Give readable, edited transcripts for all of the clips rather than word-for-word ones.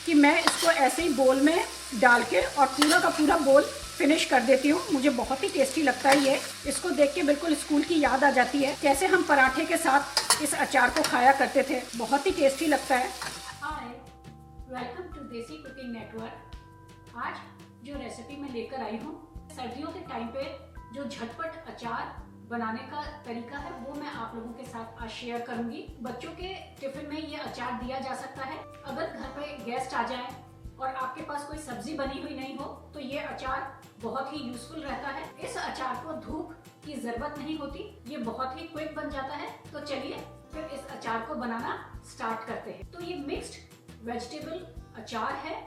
कि मैं इसको ऐसे ही बोल में डाल के और पूरा का पूरा बोल फिनिश कर देती हूँ। मुझे बहुत ही टेस्टी लगता है ये। इसको देख के बिल्कुल स्कूल की याद आ जाती है, कैसे हम पराठे के साथ इस अचार को खाया करते थे। बहुत ही टेस्टी लगता है। हाय, वेलकम टू देसी कुकिंग नेटवर्क। आज जो रेसिपी मैं लेकर आई हूँ, सर्दियों के टाइम पे जो झटपट अचार बनाने का तरीका है वो मैं आप लोगों के साथ आज शेयर करूंगी। बच्चों के टिफिन में ये अचार दिया जा सकता है। अगर घर पे गेस्ट आ जाएं और आपके पास कोई सब्जी बनी हुई नहीं हो तो ये अचार बहुत ही यूजफुल रहता है। इस अचार को धूप की जरूरत नहीं होती, ये बहुत ही क्विक बन जाता है। तो चलिए फिर इस अचार को बनाना स्टार्ट करते हैं। तो ये मिक्स्ड वेजिटेबल अचार है।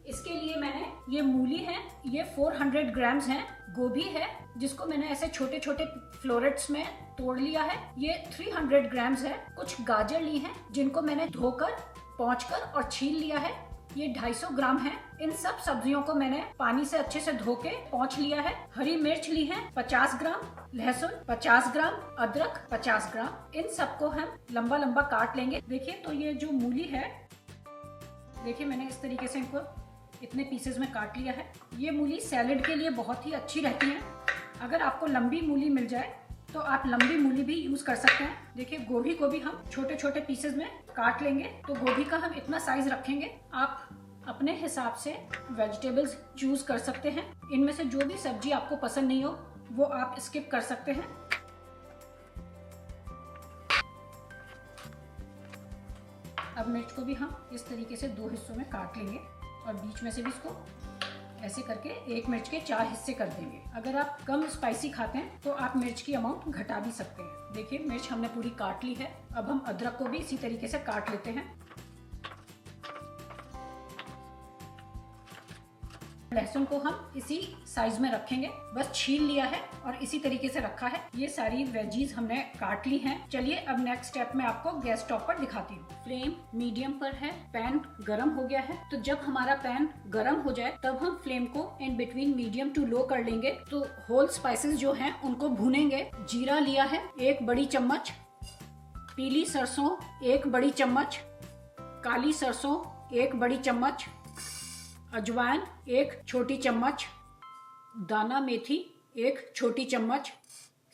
इसके लिए मैंने ये मूली है, ये 400 ग्राम्स है। गोभी है जिसको मैंने ऐसे छोटे छोटे फ्लोरेट्स में तोड़ लिया है, ये 300 ग्राम्स है। कुछ गाजर ली है जिनको मैंने धोकर, पोंछकर और छील लिया है, ये 250 ग्राम है। इन सब सब्जियों को मैंने पानी से अच्छे से धो के पोंछ लिया है। हरी मिर्च ली है 50 ग्राम, लहसुन 50 ग्राम, अदरक 50 ग्राम। इन सबको हम लंबा लंबा काट लेंगे। देखिए तो ये जो मूली है, देखिए मैंने इस तरीके से इनको इतने पीसेस में काट लिया है। ये मूली सैलेड के लिए बहुत ही अच्छी रहती है। अगर आपको लंबी मूली मिल जाए तो आप लंबी मूली भी यूज कर सकते हैं। देखिए गोभी को भी हम छोटे छोटे पीसेस में काट लेंगे। तो गोभी का हम इतना साइज रखेंगे। आप अपने हिसाब से वेजिटेबल्स चूज कर सकते हैं। इनमें से जो भी सब्जी आपको पसंद नहीं हो वो आप स्किप कर सकते हैं। अब मिर्च को भी हम इस तरीके से 2 हिस्सों में काट लेंगे और बीच में से भी इसको ऐसे करके एक मिर्च के 4 हिस्से कर देंगे। अगर आप कम स्पाइसी खाते हैं तो आप मिर्च की अमाउंट घटा भी सकते हैं। देखिए मिर्च हमने पूरी काट ली है। अब हम अदरक को भी इसी तरीके से काट लेते हैं। लहसुन को हम इसी साइज में रखेंगे, बस छील लिया है और इसी तरीके से रखा है। ये सारी वेजीज हमने काट ली हैं। चलिए अब नेक्स्ट स्टेप में आपको गैस स्टोव पर दिखाती हूँ। फ्लेम मीडियम पर है, पैन गरम हो गया है। तो जब हमारा पैन गरम हो जाए तब हम फ्लेम को in between medium to low कर लेंगे। तो होल स्पाइसेस जो हैं उनको भूनेंगे। जीरा लिया है 1 बड़ी चम्मच, पीली सरसों 1 बड़ी चम्मच, काली सरसों 1 बड़ी चम्मच, अजवाइन 1 छोटी चम्मच, दाना मेथी 1 छोटी चम्मच,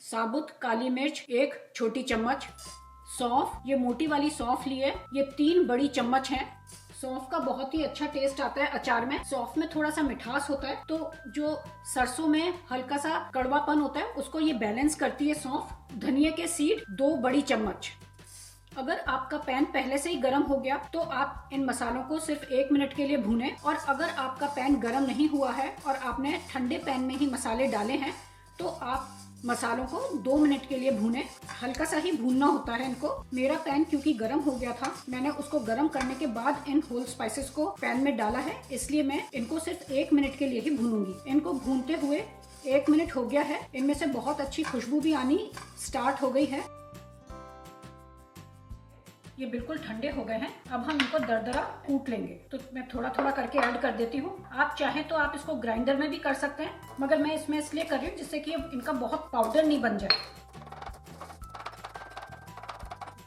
साबुत काली मिर्च 1 छोटी चम्मच, सौंफ, ये मोटी वाली सौंफ ली है, ये 3 बड़ी चम्मच है। सौंफ का बहुत ही अच्छा टेस्ट आता है अचार में। सौंफ में थोड़ा सा मिठास होता है, तो जो सरसों में हल्का सा कड़वापन होता है उसको ये बैलेंस करती है सौंफ। धनिया के सीड 2 बड़ी चम्मच। अगर आपका पैन पहले से ही गर्म हो गया तो आप इन मसालों को सिर्फ 1 मिनट के लिए भूनें। और अगर आपका पैन गर्म नहीं हुआ है और आपने ठंडे पैन में ही मसाले डाले हैं तो आप मसालों को 2 मिनट के लिए भूनें। हल्का सा ही भूनना होता है इनको। मेरा पैन क्योंकि गर्म हो गया था, मैंने उसको गर्म करने के बाद इन होल स्पाइसेस को पैन में डाला है, इसलिए मैं इनको सिर्फ 1 मिनट के लिए ही भूनूंगी। इनको भूनते हुए 1 मिनट हो गया है। इनमें से बहुत अच्छी खुशबू भी आनी स्टार्ट हो गई है। ये बिल्कुल ठंडे हो गए हैं। अब हम इनको दरदरा कूट लेंगे। तो मैं थोड़ा थोड़ा करके ऐड कर देती हूँ। आप चाहें तो आप इसको ग्राइंडर में भी कर सकते हैं, मगर मैं इसमें इसलिए कर रही हूँ जिससे कि इनका बहुत पाउडर नहीं बन जाए।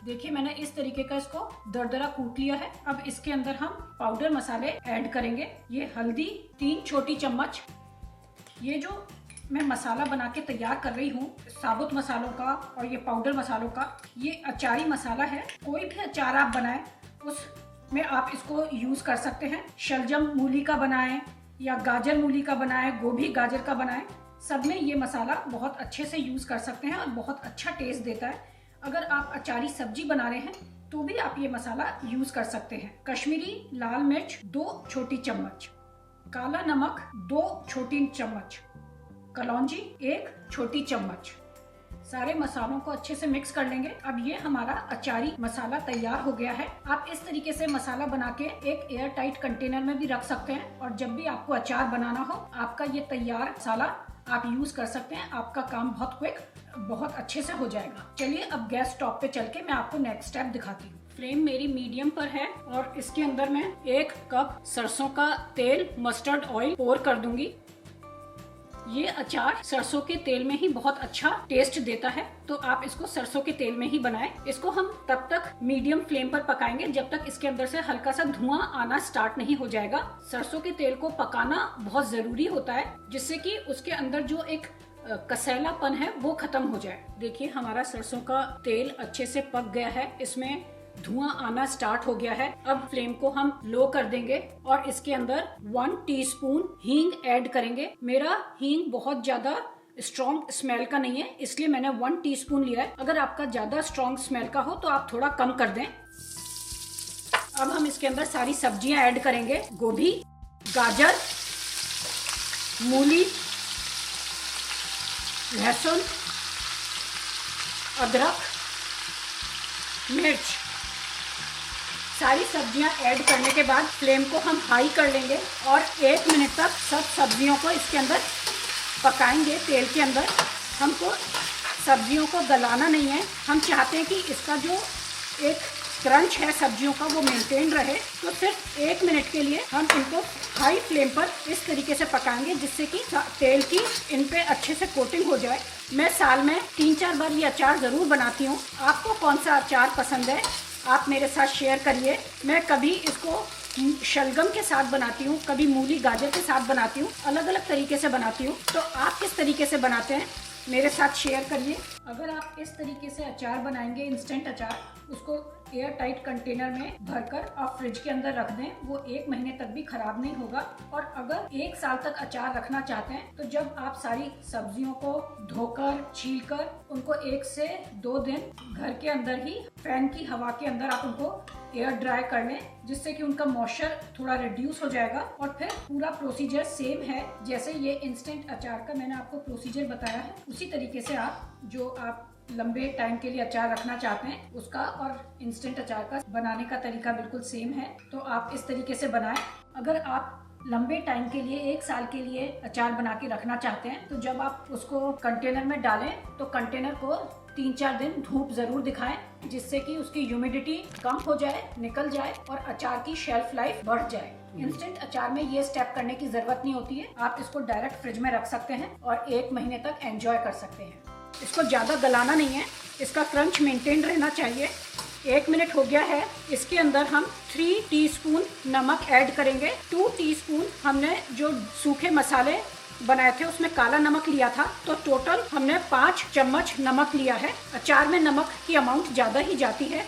देखिए मैंने इस तरीके का इसको दरदरा कूट लिया है। अब इसके अंदर हम पाउडर मसाले ऐड करेंगे। ये हल्दी 3 छोटी चम्मच। ये जो मैं मसाला बना के तैयार कर रही हूँ साबुत मसालों का और ये पाउडर मसालों का, ये अचारी मसाला है। कोई भी अचार आप बनाएं उसमें आप इसको यूज कर सकते हैं। शलजम मूली का बनाएं या गाजर मूली का बनाएं, गोभी गाजर का बनाएं, सब में ये मसाला बहुत अच्छे से यूज कर सकते हैं और बहुत अच्छा टेस्ट देता है। अगर आप अचारी सब्जी बना रहे हैं तो भी आप ये मसाला यूज कर सकते हैं। कश्मीरी लाल मिर्च 2 छोटी चम्मच, काला नमक 2 छोटी चम्मच, कलौंजी 1 छोटी चम्मच। सारे मसालों को अच्छे से मिक्स कर लेंगे। अब ये हमारा अचारी मसाला तैयार हो गया है। आप इस तरीके से मसाला बना के एक एयर टाइट कंटेनर में भी रख सकते हैं और जब भी आपको अचार बनाना हो आपका ये तैयार मसाला आप यूज कर सकते हैं। आपका काम बहुत क्विक, बहुत अच्छे से हो जाएगा। चलिए अब गैस स्टोव पे चल के मैं आपको नेक्स्ट स्टेप दिखाती हूँ। फ्लेम मेरी मीडियम पर है और इसके अंदर मैं 1 कप सरसों का तेल, मस्टर्ड ऑयल पोर कर दूंगी। ये अचार सरसों के तेल में ही बहुत अच्छा टेस्ट देता है, तो आप इसको सरसों के तेल में ही बनाएं। इसको हम तब तक मीडियम फ्लेम पर पकाएंगे जब तक इसके अंदर से हल्का सा धुआं आना स्टार्ट नहीं हो जाएगा। सरसों के तेल को पकाना बहुत जरूरी होता है, जिससे कि उसके अंदर जो एक कसैलापन है वो खत्म हो जाए। देखिए हमारा सरसों का तेल अच्छे से पक गया है, इसमें धुआं आना स्टार्ट हो गया है। अब फ्लेम को हम लो कर देंगे और इसके अंदर 1 टीस्पून हींग ऐड करेंगे। मेरा हींग बहुत ज्यादा स्ट्रॉन्ग स्मेल का नहीं है, इसलिए मैंने 1 टीस्पून लिया है। अगर आपका ज्यादा स्ट्रॉन्ग स्मेल का हो तो आप थोड़ा कम कर दें। अब हम इसके अंदर सारी सब्जियां ऐड करेंगे। गोभी, गाजर, मूली, लहसुन, अदरक, मिर्च, सारी सब्जियां ऐड करने के बाद फ्लेम को हम हाई कर लेंगे और 1 मिनट तक सब सब्जियों को इसके अंदर पकाएंगे तेल के अंदर। हमको सब्जियों को गलाना नहीं है, हम चाहते हैं कि इसका जो एक क्रंच है सब्जियों का वो मेंटेन रहे। तो सिर्फ 1 मिनट के लिए हम इनको हाई फ्लेम पर इस तरीके से पकाएंगे जिससे कि तेल की इन पे अच्छे से कोटिंग हो जाए। मैं साल में 3-4 बार ये अचार ज़रूर बनाती हूँ। आपको कौन सा अचार पसंद है आप मेरे साथ शेयर करिए। मैं कभी इसको शलगम के साथ बनाती हूँ, कभी मूली गाजर के साथ बनाती हूँ, अलग अलग तरीके से बनाती हूँ। तो आप किस तरीके से बनाते हैं मेरे साथ शेयर करिए। अगर आप इस तरीके से अचार बनाएंगे, इंस्टेंट अचार, उसको एयर टाइट कंटेनर में भरकर आप फ्रिज के अंदर रख दें, वो 1 महीने तक भी खराब नहीं होगा। और अगर 1 साल तक अचार रखना चाहते हैं तो जब आप सारी सब्जियों को धोकर छीलकर उनको 1 से 2 दिन घर के अंदर ही फैन की हवा के अंदर आप उनको एयर ड्राई कर लें, जिससे कि उनका मॉइस्चर थोड़ा रिड्यूस हो जाएगा। और फिर पूरा प्रोसीजर सेम है जैसे ये इंस्टेंट अचार का मैंने आपको प्रोसीजर बताया है, उसी तरीके से आप लंबे टाइम के लिए अचार रखना चाहते हैं उसका और इंस्टेंट अचार का बनाने का तरीका बिल्कुल सेम है। तो आप इस तरीके से बनाएं। अगर आप लंबे टाइम के लिए 1 साल के लिए अचार बना के रखना चाहते हैं तो जब आप उसको कंटेनर में डालें तो कंटेनर को 3-4 दिन धूप जरूर दिखाएं, जिससे कि उसकी ह्यूमिडिटी कम हो जाए, निकल जाए और अचार की शेल्फ लाइफ बढ़ जाए। इंस्टेंट अचार में ये स्टेप करने की जरूरत नहीं होती है, आप इसको डायरेक्ट फ्रिज में रख सकते हैं और 1 महीने तक एंजॉय कर सकते हैं। इसको ज़्यादा गलाना नहीं है, इसका क्रंच मेंटेन रहना चाहिए। 1 मिनट हो गया है, इसके अंदर हम 3 टीस्पून नमक ऐड करेंगे। 2 टीस्पून हमने जो सूखे मसाले बनाए थे उसमें काला नमक लिया था, तो टोटल हमने 5 चम्मच नमक लिया है। अचार में नमक की अमाउंट ज़्यादा ही जाती है।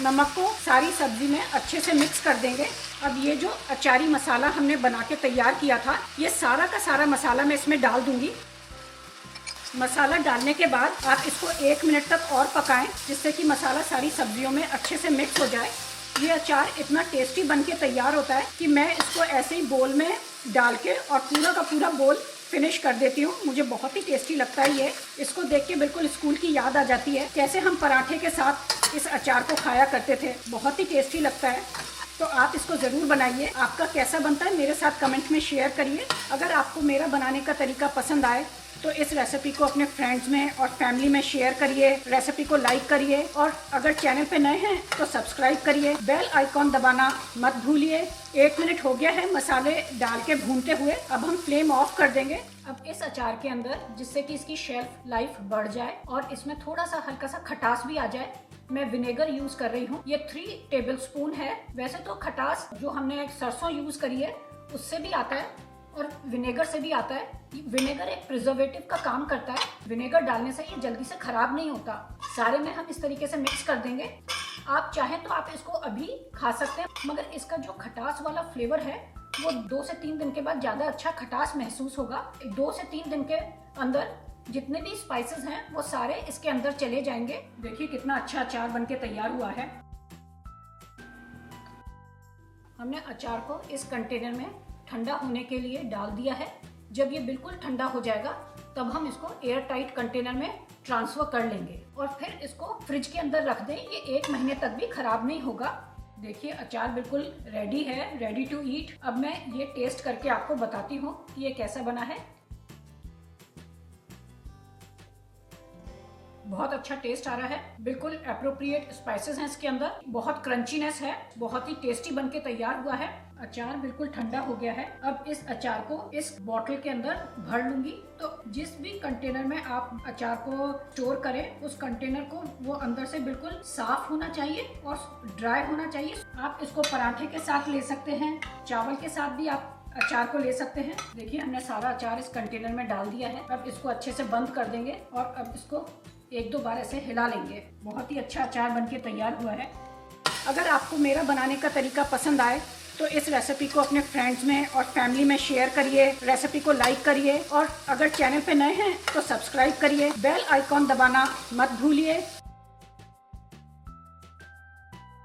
नमक को सारी सब्जी में अच्छे से मिक्स कर देंगे। अब ये जो अचारी मसाला हमने बना के तैयार किया था, ये सारा का सारा मसाला मैं इसमें डाल दूंगी। मसाला डालने के बाद आप इसको 1 मिनट तक और पकाएं, जिससे कि मसाला सारी सब्जियों में अच्छे से मिक्स हो जाए। ये अचार इतना टेस्टी बन के तैयार होता है कि मैं इसको ऐसे ही बोल में डाल के और पूरा का पूरा बोल फिनिश कर देती हूँ। मुझे बहुत ही टेस्टी लगता है ये। इसको देख के बिल्कुल स्कूल की याद आ जाती है, कैसे हम पराठे के साथ इस अचार को खाया करते थे। बहुत ही टेस्टी लगता है, तो आप इसको ज़रूर बनाइए। आपका कैसा बनता है मेरे साथ कमेंट में शेयर करिए। अगर आपको मेरा बनाने का तरीका पसंद आए तो इस रेसिपी को अपने फ्रेंड्स में और फैमिली में शेयर करिए, रेसिपी को लाइक करिए और अगर चैनल पे नए हैं तो सब्सक्राइब करिए, बेल आइकॉन दबाना मत भूलिए। 1 मिनट हो गया है मसाले डाल के भूनते हुए, अब हम फ्लेम ऑफ कर देंगे। अब इस अचार के अंदर, जिससे कि इसकी शेल्फ लाइफ बढ़ जाए और इसमें थोड़ा सा हल्का सा खटास भी आ जाए, मैं विनेगर यूज कर रही हूँ। ये 3 टेबलस्पून है। वैसे तो खटास जो हमने सरसों यूज करी है उससे भी आता है और विनेगर से भी आता है। विनेगर एक प्रिजर्वेटिव का काम करता है। विनेगर डालने से ये जल्दी से खराब नहीं होता। सारे में हम इस तरीके से मिक्स कर देंगे। आप चाहें तो आप इसको अभी खा सकते हैं, मगर इसका जो खटास वाला फ्लेवर है वो 2 से 3 दिन के बाद ज्यादा अच्छा खटास महसूस होगा। 2 से 3 दिन के अंदर जितने भी स्पाइसेस हैं वो सारे इसके अंदर चले जाएंगे। देखिए कितना अच्छा अचार बनके तैयार हुआ है। हमने अचार को इस कंटेनर में ठंडा होने के लिए डाल दिया है। जब ये बिल्कुल ठंडा हो जाएगा तब हम इसको एयर टाइट कंटेनर में ट्रांसफर कर लेंगे और फिर इसको फ्रिज के अंदर रख दें। ये 1 महीने तक भी खराब नहीं होगा। देखिए अचार बिल्कुल रेडी है, रेडी टू ईट। अब मैं ये टेस्ट करके आपको बताती हूँ कि ये कैसा बना है। बहुत अच्छा टेस्ट आ रहा है, बिल्कुल एप्रोप्रिएट स्पाइसेस हैं इसके अंदर, बहुत क्रंचीनेस है, बहुत ही टेस्टी बनके तैयार हुआ है। अचार बिल्कुल ठंडा हो गया है। अब इस अचार को इस बॉटल के अंदर भर लूंगी। तो जिस भी कंटेनर में आप अचार को स्टोर करें, उस कंटेनर को वो अंदर से बिल्कुल साफ होना चाहिए और ड्राई होना चाहिए। आप इसको पराठे के साथ ले सकते हैं, चावल के साथ भी आप अचार को ले सकते हैं। देखिए हमने सारा अचार इस कंटेनर में डाल दिया है। अब इसको अच्छे से बंद कर देंगे और अब इसको एक दो बार ऐसे हिला लेंगे। बहुत ही अच्छा अचार बनके तैयार हुआ है। अगर आपको मेरा बनाने का तरीका पसंद आए तो इस रेसिपी को अपने फ्रेंड्स में और फैमिली में शेयर करिए, रेसिपी को लाइक करिए और अगर चैनल पे नए हैं तो सब्सक्राइब करिए। बेल आइकॉन दबाना मत भूलिए